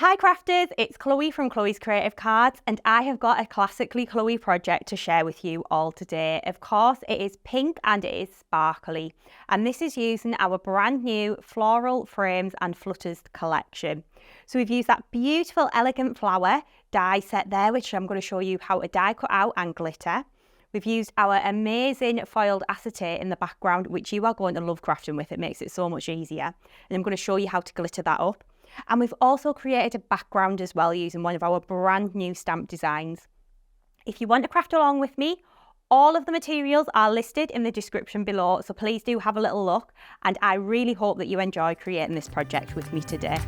Hi crafters, it's Chloe from Chloe's Creative Cards and I have got a classically Chloe project to share with you all today. Of course it is pink and it is sparkly and this is using our brand new floral frames and flutters collection. So we've used that beautiful elegant flower die set there, which I'm going to show you how to die cut out and glitter. We've used our amazing foiled acetate in the background, which you are going to love crafting with. It makes it so much easier. And I'm going to show you how to glitter that up. And we've also created a background as well using one of our brand new stamp designs. If you want to craft along with me, all of the materials are listed in the description below, so please do have a little look. And I really hope that you enjoy creating this project with me today.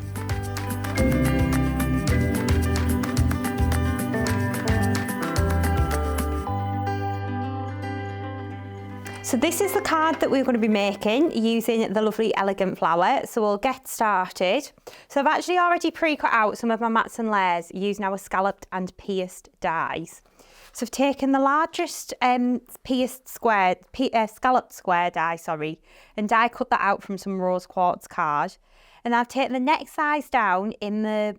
So this is the card that we're going to be making using the lovely elegant flower. So we'll get started. So I've actually already pre-cut out some of my mats and layers using our scalloped and pierced dies. So I've taken the largest scalloped square die, and die cut that out from some rose quartz card. And I've taken the next size down in the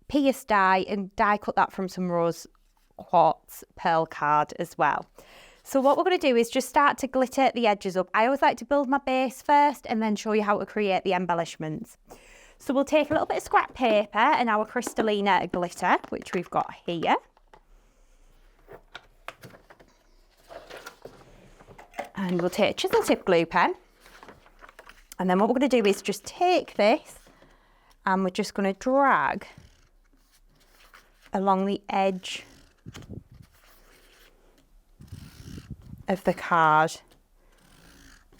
pierced die and die cut that from some rose quartz pearl card as well. So what we're going to do is just start to glitter the edges up. I always like to build my base first and then show you how to create the embellishments. So we'll take a little bit of scrap paper and our Crystallina glitter, which we've got here. And we'll take a chisel tip glue pen. And then what we're going to do is just take this and we're just going to drag along the edge of the card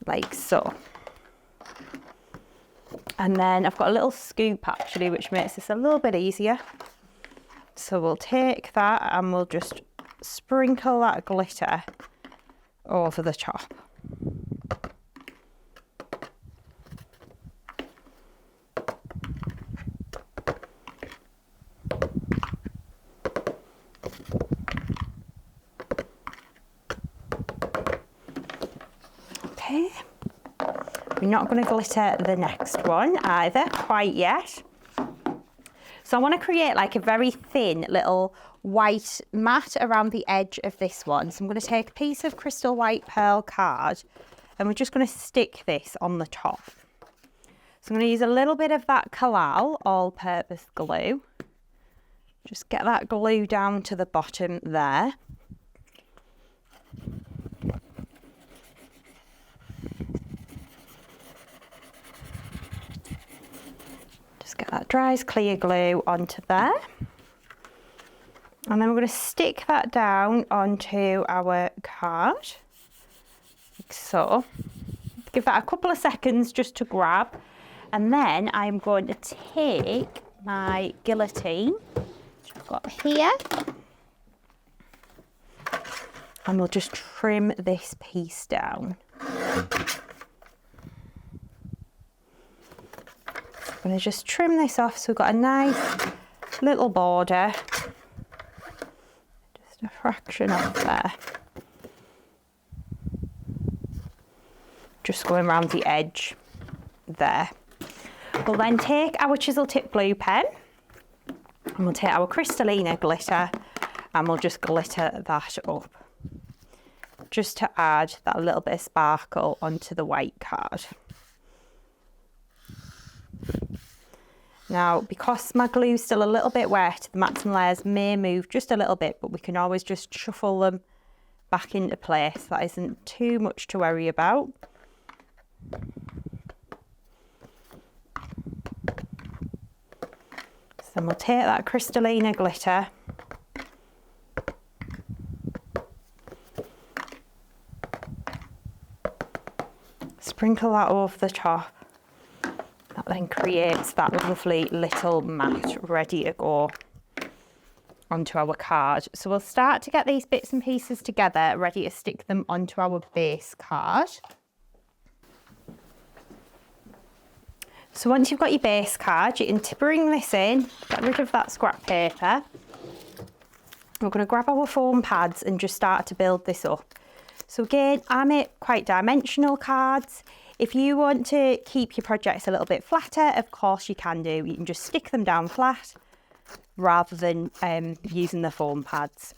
like so. And then I've got a little scoop actually which makes this a little bit easier. So we'll take that and we'll just sprinkle that glitter over the top. Okay, we're not going to glitter the next one either quite yet. So I want to create like a very thin little white mat around the edge of this one. So I'm going to take a piece of crystal white pearl card and we're just going to stick this on the top. So I'm going to use a little bit of that Collal all-purpose glue. Just get that glue down to the bottom there. Get that dry as clear glue onto there. And then we're going to stick that down onto our card, like so. Give that a couple of seconds just to grab. And then I'm going to take my guillotine, which I've got here, and we'll just trim this piece down. I'm going to just trim this off so we've got a nice little border, just a fraction off there, just going around the edge there. We'll then take our chisel tip glue pen and we'll take our Crystallina glitter and we'll just glitter that up just to add that little bit of sparkle onto the white card. Now, because my glue's still a little bit wet, the mats and layers may move just a little bit, but we can always just shuffle them back into place. That isn't too much to worry about. So then we'll take that Crystallina glitter . Sprinkle that over the top. That then creates that lovely little mat ready to go onto our card. So we'll start to get these bits and pieces together, ready to stick them onto our base card. So once you've got your base card, you can bring this in, get rid of that scrap paper. We're going to grab our foam pads and just start to build this up. So again, I make quite dimensional cards. If you want to keep your projects a little bit flatter, of course you can do. You can just stick them down flat rather than using the foam pads.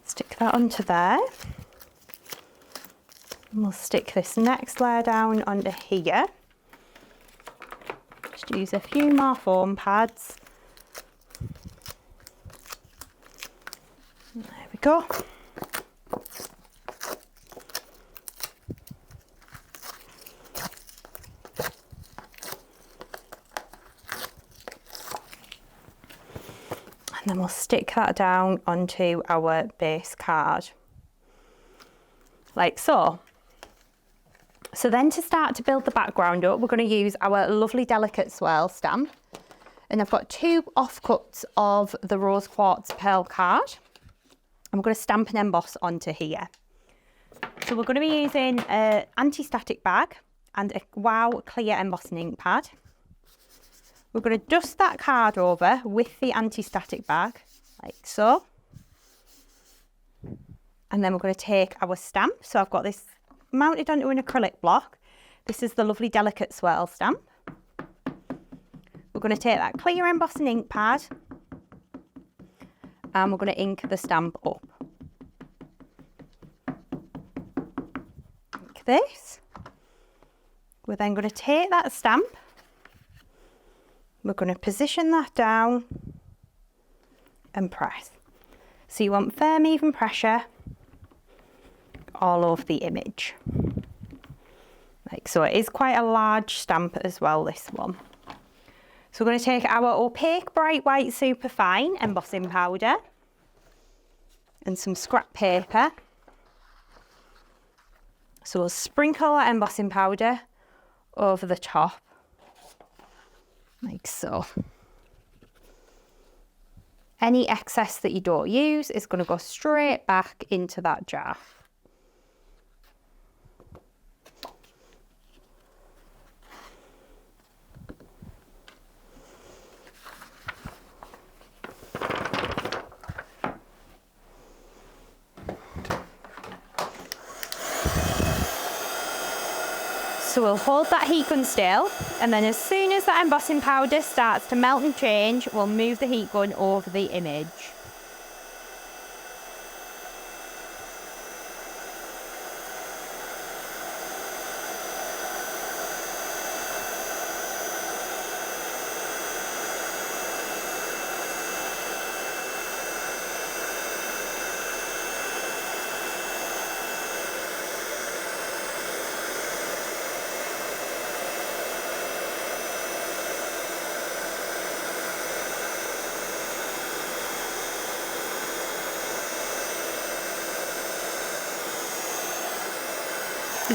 Stick that onto there. And we'll stick this next layer down onto here. Just use a few more foam pads. There we go. And then we'll stick that down onto our base card, like so. So then to start to build the background up, we're going to use our lovely delicate swirl stamp. And I've got 2 offcuts of the rose quartz pearl card. And we're going to stamp and emboss onto here. So we're going to be using an anti-static bag and a Wow clear embossing ink pad. We're going to dust that card over with the anti-static bag, like so. And then we're going to take our stamp. So I've got this mounted onto an acrylic block. This is the lovely delicate swirl stamp. We're going to take that clear embossing ink pad and we're going to ink the stamp up. Like this. We're then going to take that stamp, we're going to position that down and press. So you want firm, even pressure all over the image. Like so. It is quite a large stamp as well, this one. So we're going to take our opaque bright white superfine embossing powder and some scrap paper. So we'll sprinkle that embossing powder over the top, like so. Any excess that you don't use is going to go straight back into that jar. So we'll hold that heat gun still, and then as soon as that embossing powder starts to melt and change, we'll move the heat gun over the image.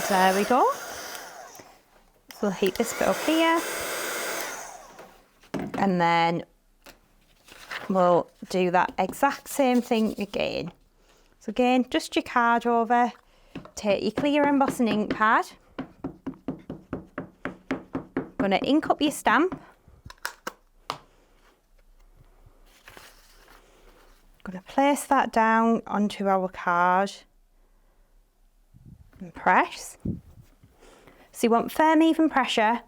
There we go. So we'll heat this bit up here, and then we'll do that exact same thing again. So again, dust your card over, take your clear embossing ink pad, going to ink up your stamp, going to place that down onto our card and press. So you want firm, even pressure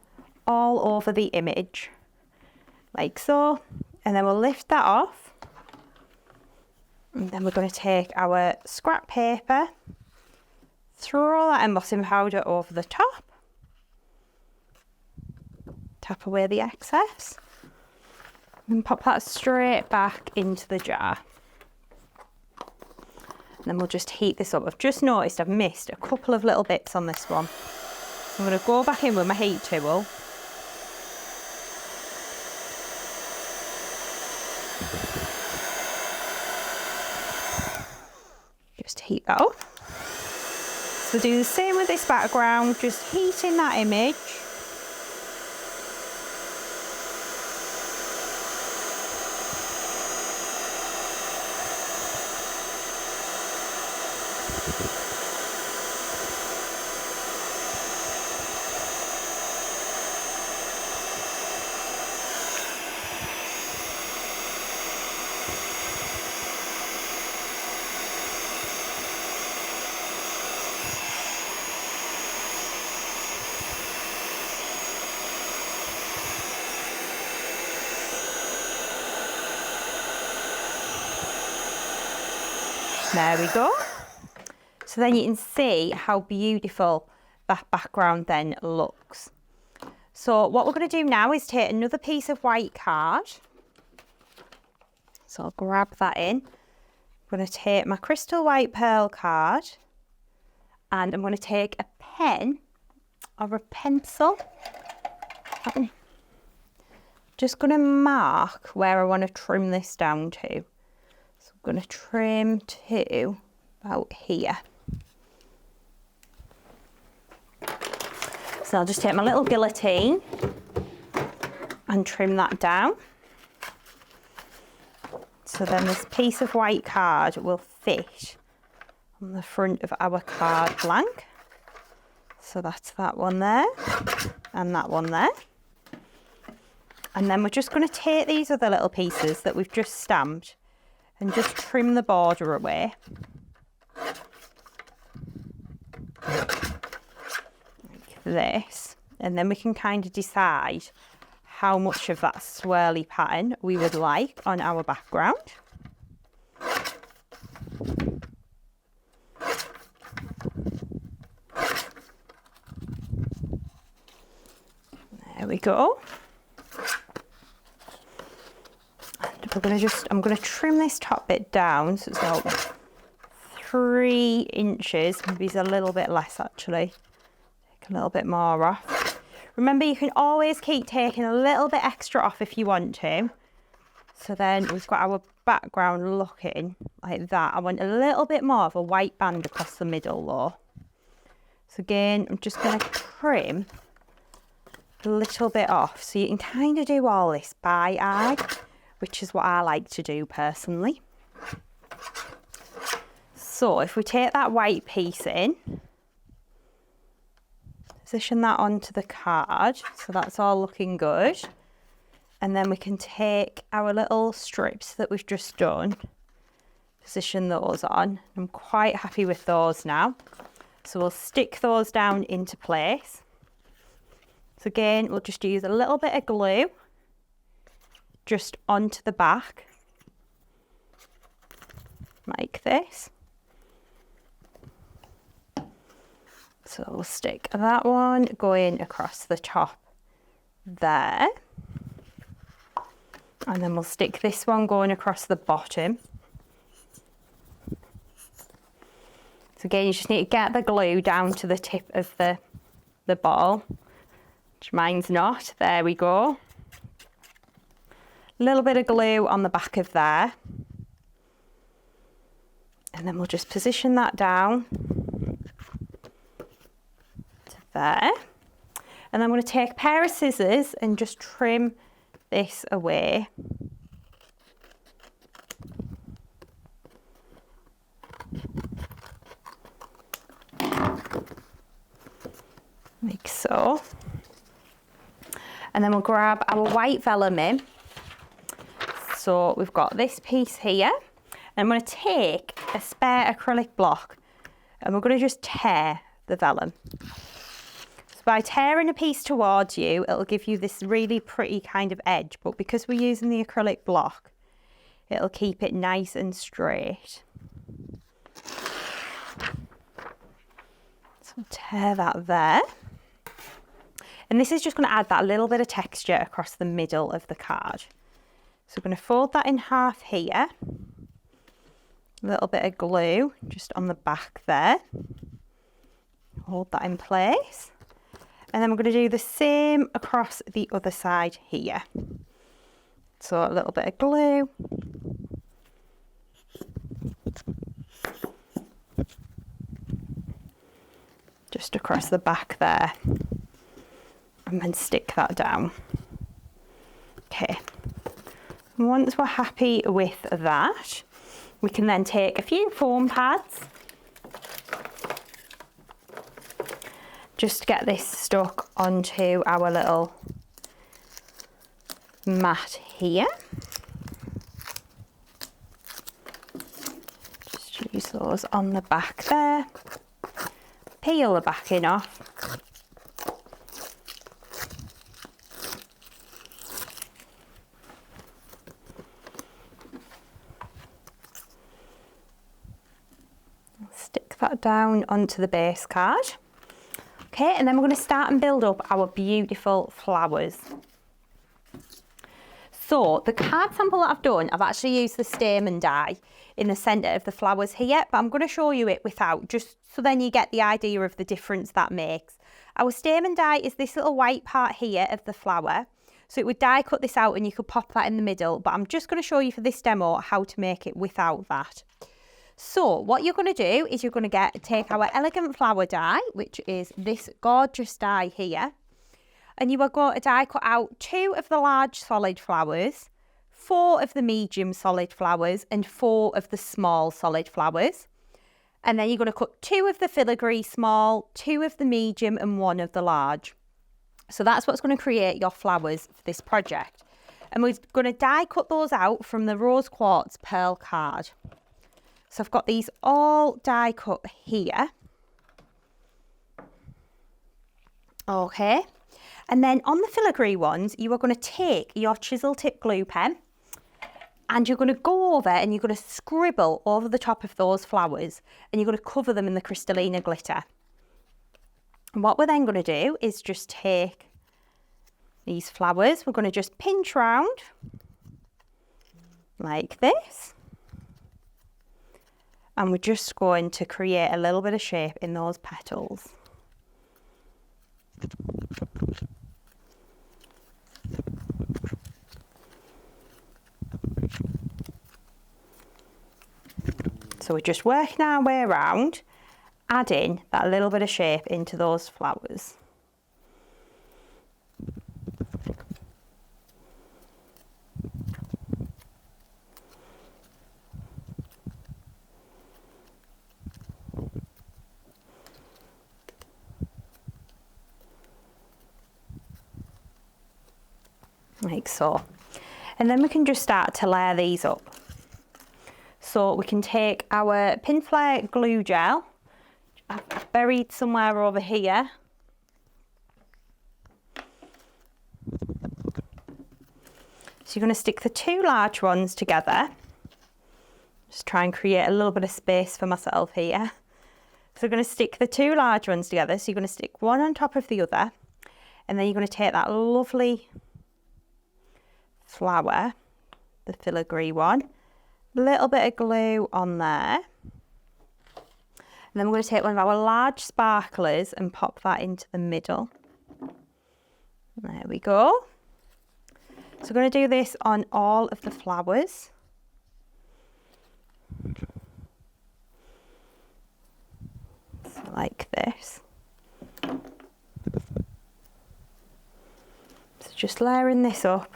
all over the image, like so. And then we'll lift that off. And then we're going to take our scrap paper, throw all that embossing powder over the top, tap away the excess, and pop that straight back into the jar. And then we'll just heat this up. I've just noticed I've missed a couple of little bits on this one. So I'm going to go back in with my heat tool. Just heat that up. So do the same with this background, just heating that image. There we go. So then you can see how beautiful that background then looks. So what we're going to do now is take another piece of white card. So I'll grab that in. I'm going to take my crystal white pearl card and I'm going to take a pen or a pencil. I'm just going to mark where I want to trim this down to. So I'm going to trim to about here. So I'll just take my little guillotine and trim that down. So then this piece of white card will fit on the front of our card blank. So that's that one there and that one there. And then we're just going to take these other little pieces that we've just stamped and just trim the border away. Like this. And then we can kind of decide how much of that swirly pattern we would like on our background. There we go. And we're going to I'm going to trim this top bit down so it's about 3 inches, maybe it's a little bit less actually. Take a little bit more off. Remember, you can always keep taking a little bit extra off if you want to. So then we've got our background looking like that. I want a little bit more of a white band across the middle though. So again, I'm just going to trim a little bit off. So you can kind of do all this by eye, which is what I like to do personally. So if we take that white piece in, position that onto the card, so that's all looking good. And then we can take our little strips that we've just done, position those on. I'm quite happy with those now. So we'll stick those down into place. So again, we'll just use a little bit of glue just onto the back, like this. So we'll stick that one going across the top there. And then we'll stick this one going across the bottom. So again, you just need to get the glue down to the tip of the ball, which mine's not. There we go. A little bit of glue on the back of there. And then we'll just position that down there. And I'm going to take a pair of scissors and just trim this away. Like so. And then we'll grab our white vellum in. So we've got this piece here. And I'm going to take a spare acrylic block and we're going to just tear the vellum. So by tearing a piece towards you, it'll give you this really pretty kind of edge, but because we're using the acrylic block, it'll keep it nice and straight. So tear that there. And this is just going to add that little bit of texture across the middle of the card. So we're going to fold that in half here. A little bit of glue just on the back there. Hold that in place. And then we're going to do the same across the other side here. So a little bit of glue. Just across the back there. And then stick that down. Okay. Once we're happy with that, we can then take a few foam pads. Just get this stuck onto our little mat here. Just use those on the back there. Peel the backing off. that down onto the base card. Okay, and then we're going to start and build up our beautiful flowers. So the card sample that I've done, I've actually used the Stamen die in the centre of the flowers here, but I'm going to show you it without, just so then you get the idea of the difference that makes. Our Stamen die is this little white part here of the flower. So it would die cut this out and you could pop that in the middle, but I'm just going to show you for this demo how to make it without that. So what you're going to do is you're going to take our elegant flower die, which is this gorgeous die here, and you are going to die cut out 2 of the large solid flowers, 4 of the medium solid flowers, and 4 of the small solid flowers. And then you're going to cut 2 of the filigree small, 2 of the medium, and 1 of the large. So that's what's going to create your flowers for this project. And we're going to die cut those out from the Rose Quartz Pearl card. So I've got these all die cut here. Okay. And then on the filigree ones, you are going to take your chisel tip glue pen and you're going to go over and you're going to scribble over the top of those flowers and you're going to cover them in the Crystallina glitter. And what we're then going to do is just take these flowers, we're going to just pinch round like this. And we're just going to create a little bit of shape in those petals. So we're just working our way around, adding that little bit of shape into those flowers. Like so. And then we can just start to layer these up. So we can take our Pinflair glue gel, I've buried somewhere over here. So you're going to stick the 2 large ones together. Just try and create a little bit of space for myself here. So we're going to stick the 2 large ones together. So you're going to stick one on top of the other. And then you're going to take that lovely flower, the filigree one, a little bit of glue on there. And then we're going to take one of our large sparklers and pop that into the middle. There we go. So we're going to do this on all of the flowers. So like this. So just layering this up.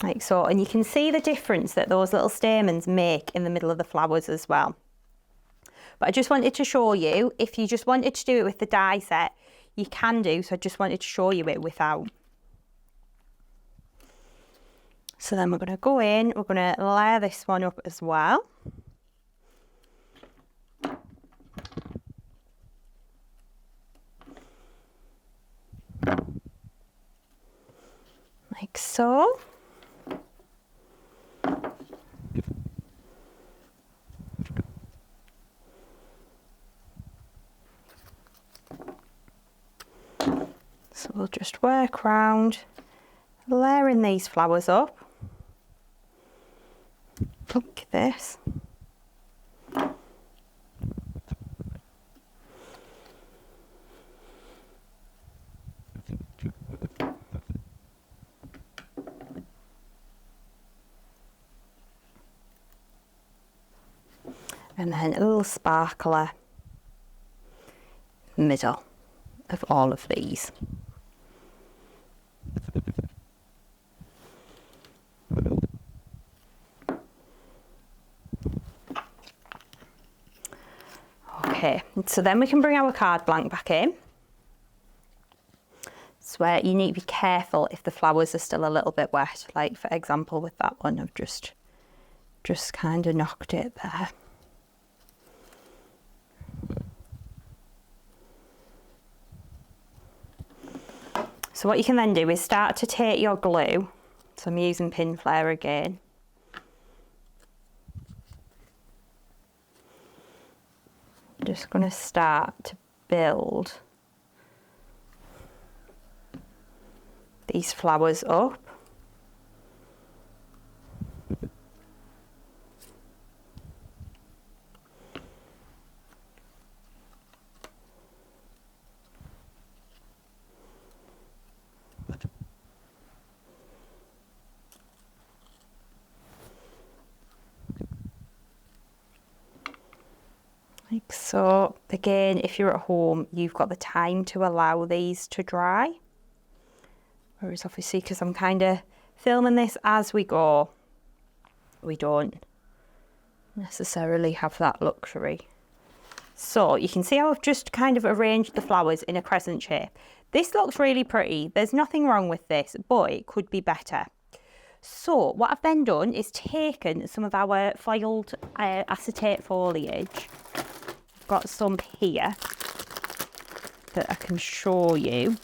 Like so, and you can see the difference that those little stamens make in the middle of the flowers as well. But I just wanted to show you, if you just wanted to do it with the die set, you can do, so I just wanted to show you it without. So then we're going to go in, we're going to layer this one up as well. Like so. So we'll just work around, layering these flowers up. Look at this. And then a little sparkler middle of all of these. Okay, so then we can bring our card blank back in. It's where you need to be careful if the flowers are still a little bit wet, like for example with that one, I've just kind of knocked it there. So what you can then do is start to take your glue, so I'm using Pinflair again. just going to start to build these flowers up. Like so. Again, if you're at home, you've got the time to allow these to dry. Whereas obviously, because I'm kind of filming this as we go, we don't necessarily have that luxury. So you can see how I've just kind of arranged the flowers in a crescent shape. This looks really pretty. There's nothing wrong with this, but it could be better. So what I've then done is taken some of our foiled acetate foliage. Got some here that I can show you.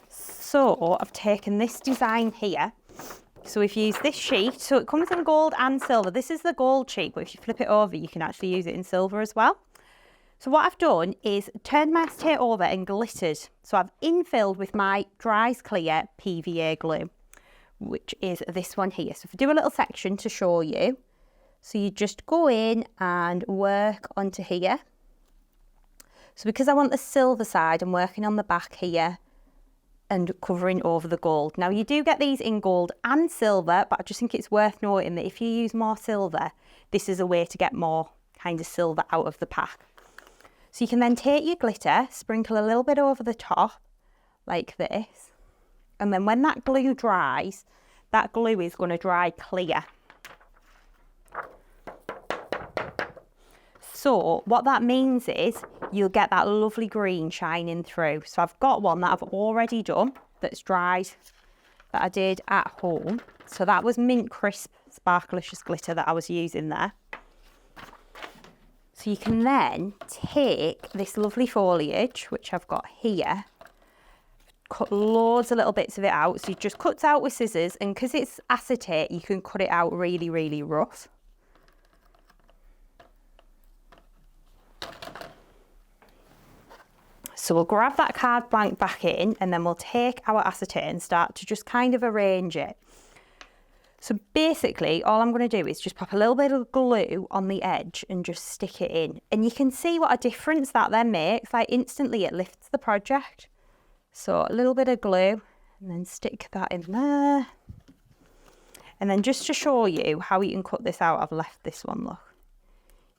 So I've taken this design here. So we've used this sheet. So it comes in gold and silver. This is the gold sheet, but if you flip it over, you can actually use it in silver as well. So what I've done is turned my acetate over and glittered. So I've infilled with my Dries Clear PVA glue, which is this one here. So if I do a little section to show you. So you just go in and work onto here. So because I want the silver side, I'm working on the back here and covering over the gold. Now you do get these in gold and silver, but I just think it's worth noting that if you use more silver, this is a way to get more kind of silver out of the pack. So you can then take your glitter, sprinkle a little bit over the top like this. And then when that glue dries, that glue is going to dry clear. So what that means is you'll get that lovely green shining through. So I've got one that I've already done that's dried that I did at home. So that was Mint Crisp Sparkelicious glitter that I was using there. So you can then take this lovely foliage, which I've got here, cut loads of little bits of it out. So you just cut out with scissors, and because it's acetate, you can cut it out really, really rough. So we'll grab that card blank back in, and then we'll take our acetate and start to just kind of arrange it. So basically all I'm going to do is just pop a little bit of glue on the edge and just stick it in. And you can see what a difference that then makes. Like instantly it lifts the project. So a little bit of glue and then stick that in there. And then just to show you how you can cut this out, I've left this one, look.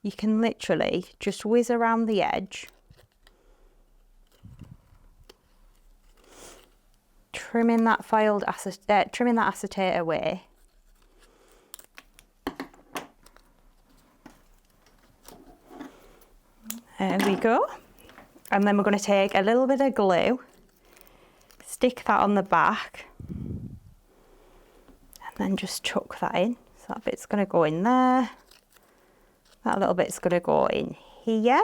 You can literally just whiz around the edge. Trimming that acetate away. There we go. And then we're going to take a little bit of glue, stick that on the back, and then just chuck that in. So that bit's going to go in there. That little bit's going to go in here.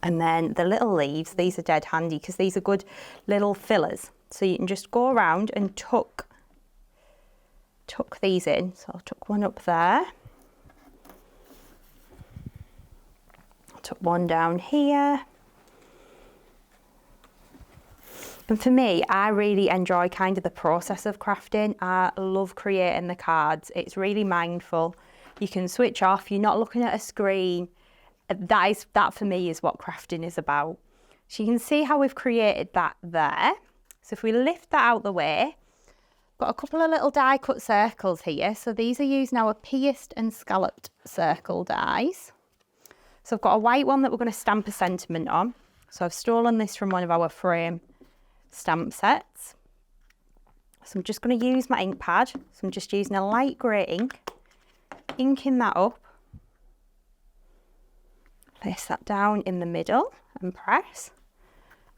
And then the little leaves, these are dead handy because these are good little fillers. So you can just go around and tuck these in. So I'll tuck one up there. I'll tuck one down here. And for me, I really enjoy kind of the process of crafting. I love creating the cards. It's really mindful. You can switch off, you're not looking at a screen. That for me is what crafting is about. So you can see how we've created that there. So if we lift that out the way, got a couple of little die cut circles here. So these are using our pierced and scalloped circle dies. So I've got a white one that we're going to stamp a sentiment on. So I've stolen this from one of our frame stamp sets. So I'm just going to use my ink pad. So I'm just using a light grey ink, inking that up. Place that down in the middle and press,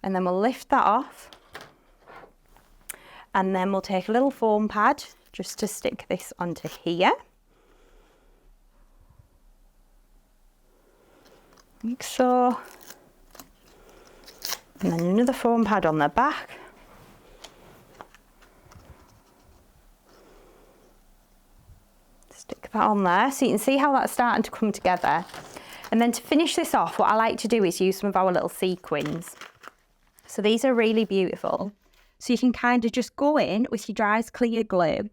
and then we'll lift that off, and then we'll take a little foam pad just to stick this onto here, like so. And then another foam pad on the back. Stick that on there so you can see how that's starting to come together. And then to finish this off, what I like to do is use some of our little sequins. So these are really beautiful. So you can kind of just go in with your dry clear glue.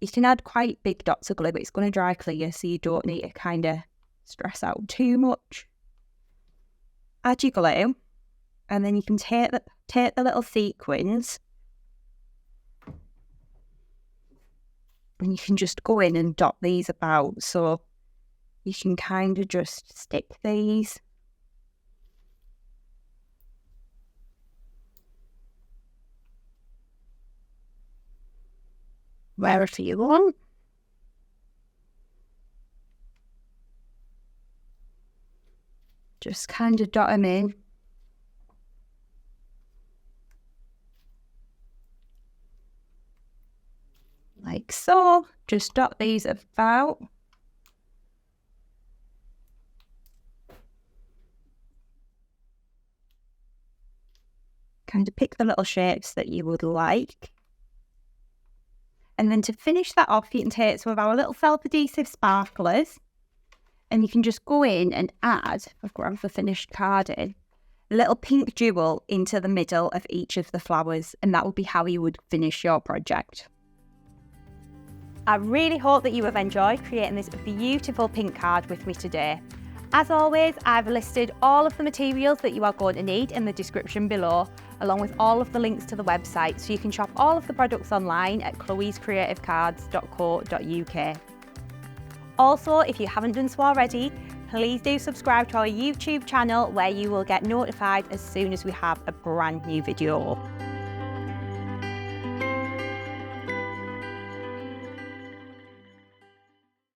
You can add quite big dots of glue, but it's going to dry clear, so you don't need to kind of stress out too much. Add your glue, and then you can take the little sequins, and you can just go in and dot these about. So you can kind of just stick these. Wherever you want. Just kind of dot them in. Like so. Just dot these about. Kind of pick the little shapes that you would like. And then to finish that off, you can take some of our little self-adhesive sparklers, and you can just go in and add, I've grabbed the finished card in, a little pink jewel into the middle of each of the flowers, and that will be how you would finish your project. I really hope that you have enjoyed creating this beautiful pink card with me today. As always, I've listed all of the materials that you are going to need in the description below, along with all of the links to the website, so you can shop all of the products online at chloescreativecards.co.uk. Also, if you haven't done so already, please do subscribe to our YouTube channel, where you will get notified as soon as we have a brand new video up.